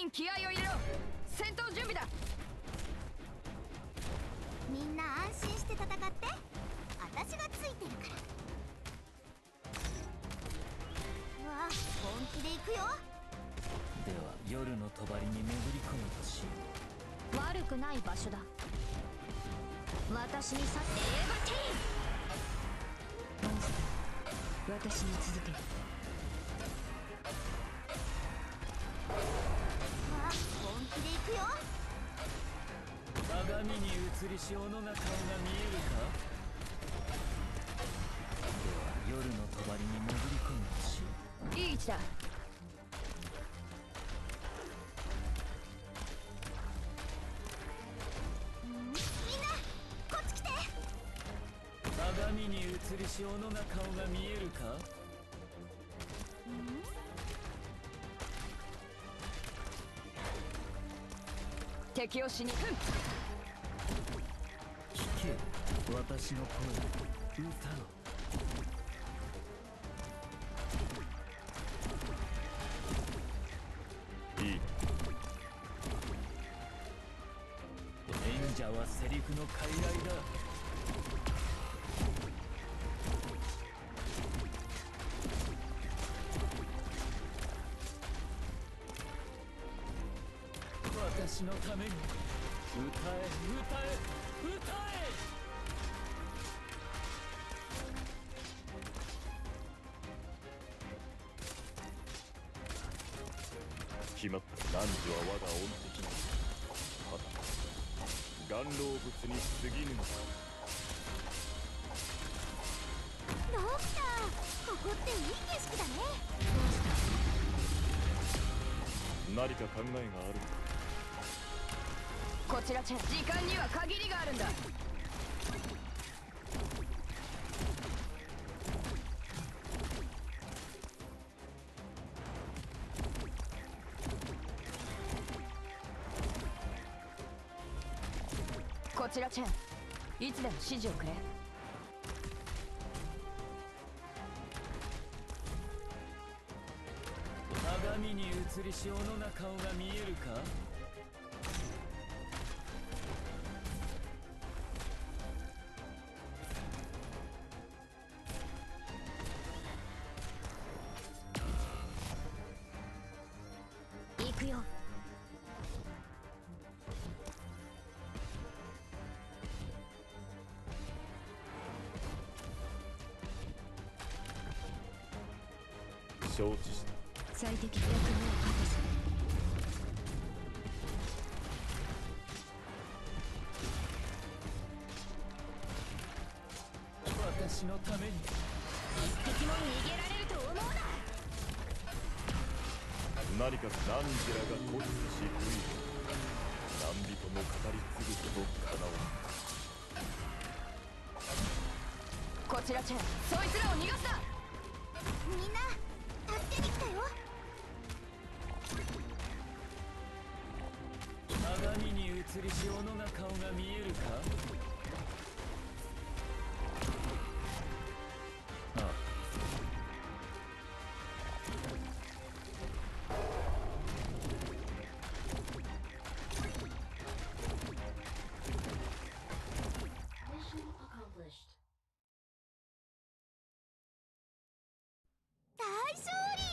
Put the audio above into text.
員気合を入れろ。戦闘準備だ。みんな安心して戦って。私がついてるから。うわ、本気で行くよ。では夜の帳に巡り込むとしよう。悪くない場所だ。私に去ってエヴァティーン。モンスター、私に続け。わあ、本気で行くよ。鏡に映りし斧が顔が見えるか。では夜の帳に潜り込むとしよう。いい位置だ。鏡に映りし斧が顔が見えるか。敵を死に。聞け、私の声、歌を。いい。演者はセリフの傀儡だ。私のために歌え歌え歌え。決まった。汝は我が恩敵だ。ただ顔老物に過ぎぬのだ。ドクター、ここっていい景色だね。何か考えがあるのか。こちらチェン、時間には限りがあるんだ。こちらチェン、いつでも指示をくれ。鏡に映りし斧が顔が見えるか。行くよ。承知した。最適役目を果たす。私のために一匹も逃げられると思うな。何か何時らが固執し不意。何人も語り継ぐことかなわん。こちらチェン、そいつらを逃がすな。みんな助けに来たよ。鏡に映りし斧が顔が見えるか。ああ。大勝利。